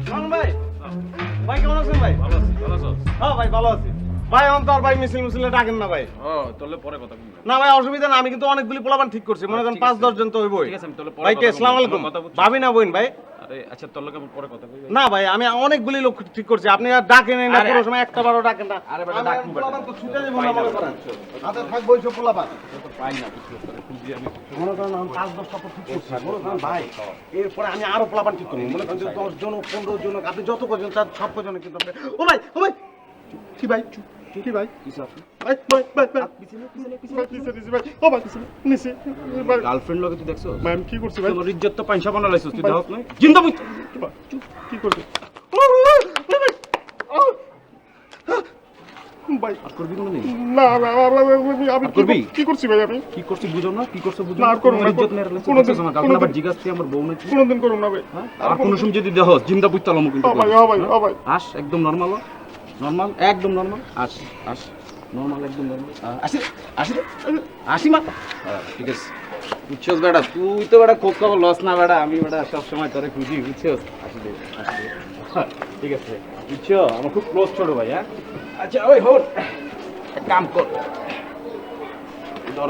ভাই ভাই কেমন আছেন ভাই? ভালো আছি, ভালো আছো? হ্যাঁ ভাই ভালো আছি। ভাই অন্তর ভাই মিছিলে ডাকেন না ভাই। ও তাহলে পরে কথা বলবো। না ভাই অসুবিধা না, আমি কিন্তু অনেকগুলি পোলাপান ঠিক করছি, মনে করেন 5-10 জন তো হইবই। ঠিক আছে আমি তাহলে পরে ভাই কে কথা বলবো। আসসালামু আলাইকুম। কথা বলছো? ভাবি না বোন ভাই? আরে আচ্ছা তোর লগে আমি পরে কথা বলবো। না ভাই আমি অনেকগুলি লোক ঠিক করছি, আপনি আর ডাকেন না, আরে, পুরো সময় একটা বারও ডাকেন না। আরে বেটা, আমি ডাকবো বেটা। পোলাপান তো ছুটে যাবো না পাই না, মনে করেন। বুঝছো? হাতে থাকবো ওইসব পোলাপান। তো পাই না বুঝছো তোরে খুঁজি আমি। মনে করেন আমি 5-10টা তো ঠিক করছি, মনে করেন ভাই এরপরে আমি আরো পোলাপান ঠিক করবো, মনে করেন যে 10 জন 15 জন আপনি যত কজন চান সব কজন কিন্তু আপনি ও ভাই কি ভাই কি ভাই কিছু আপনি ভাই ভাই ভাই ও ভাই নিচে ভাই গার্লফ্রেন্ড লগে তুই দেখছো? ভাই আমি কি করছি ভাই? তোর ইজ্জত তো পাঁচশো বানালাইছিস তুই দেখছ না? জিন্দা বুঝ কি করছি ভাই আর করবি কোনো দিন? না আমি আর করবি? কি করছি ভাই? আমি কি করছিস বুঝো না? কি করছিস বুঝো না, না? আর করবো না, ইজ্জত মেরে লাইছিস। কোনোদিন- আমার গার্লফ্রেন্ড আবার জিজ্ঞাসা আমার বউ নাকি? কোনোদিন করুন না ভাই। হ্যাঁ? আর কোনো সময় যদি দেখো জিন্দা বুঝ তালাম কিন্তু ও ভাই ও ভাই আস একদম নরমাল নরমাল একদম নরমাল আস আস নরমাল একদম নরমাল আসি আসি আসি মা ঠিক আছে বুঝছস বেটা তুই তো বেটা খোঁজ খবর লস না বেটা আমি বেটা সবসময় তোরে খুঁজি বুঝছস আসি দে ঠিক আছে বুঝছো আমার খুব ক্লোজ ছোট ভাই হ্যাঁ আচ্ছা ওই হোট এক কাম কর ধর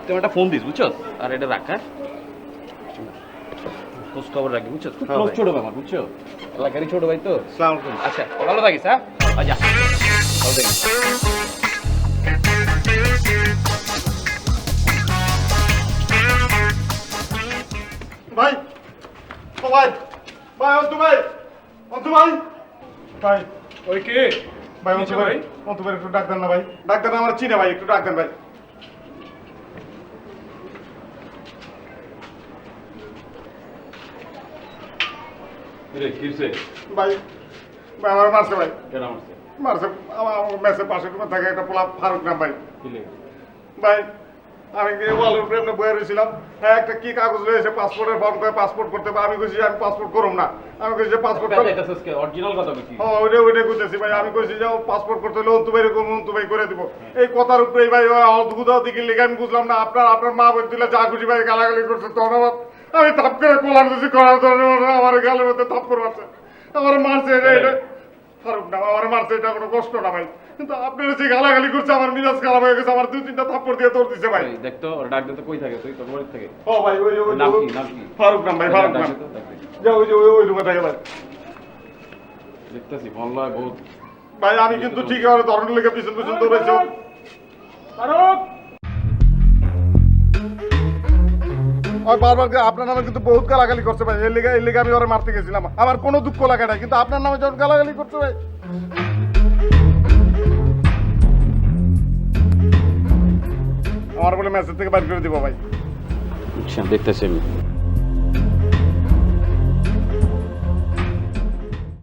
তুমি একটা ফোন দিস বুঝছস আর এটা রাখ হ্যাঁ খোঁজ খবর রাখবি বুঝছো খুব ক্লোজ ছোট ভাই আমার বুঝছো এলাকারই ছোট ভাই তো আসসালামু আলাইকুম। আচ্ছা ভালো থাকিস হ্যাঁ আচ্ছা ভালো থাকিস ভাই ও ভাই অন্তু ভাই ভাই ওই কে ভাই কিসে অন্তু ভাই একটু ডাক দেন না ভাই, ডাক দেন, আমার চিনে ভাই, একটু ডাক দেন ভাই। রে কিসে ভাই ভাই আমার মারছে ভাই, কেন মারছে মারছে আমার মেসের পাশে তোমার থাকে একটা পোলা ফারুক নাম ভাই। কি লে ভাই আমি ওয়ালের উপরে এমনি বয়ে রয়েছিলাম, হ্যাঁ একটা কি কাগজ রয়েছে পাসপোর্টের ফর্ম করে পাসপোর্ট করতে হবে, আমি কইছি আমি পাসপোর্ট করুম না, আমি কইছি যে পাসপোর্ট অরিজিনাল কথা কি ওইটা কইতেছি ভাই, আমি কইছি যে পাসপোর্ট করতে হলে অন্তু ভাই করে দিব। এই কথার উপরে ভাই অদ্ভুতাও দিকে লেগে আমি বুঝলাম না, আপনার মা বই দিলে যা খুশি ভাই গালাগালি করছে, তখন আমার আমি থাপ করে কোলার দিছি, করার ধরনের আমার গালের মধ্যে থাপ করে মারছে, আমার মারছে এটা ফারুক না, আমার মারছে এটা কোনো কষ্ট না ভাই, কিন্তু আপনার যে গালাগালি করছে আমার মিজাজ খারাপ হয়ে গেছে, আমার 2-3টা থাপ্পড় দিয়ে তোর দিছে ভাই। দেখতো ওর ডাক দিতে কই থাকে তুই তোর বাড়ি থেকে ও ভাই ওই নাম কি ফারুক নাম ভাই, ফারুক নাম, যে ওই রুমে থাকে ভাই। দেখতেছি মহল্লায় বহুত ভাই আমি কিন্তু ঠিক আমার ধরনের লেগে পিছন দৌড়াইছো। ফারুক বারবার আপনার নামে কিন্তু বহুত গালাগালি করছে ভাই, এর লেগে আমি ওরা মারতে গেছিলাম, আমার কোনো দুঃখ লাগে নাই, কিন্তু আপনার নামে যখন গালাগালি করছে ভাই। আমার বলে মেসেজ থেকে বাইর করে দিব ভাই। দেখতেছি আমি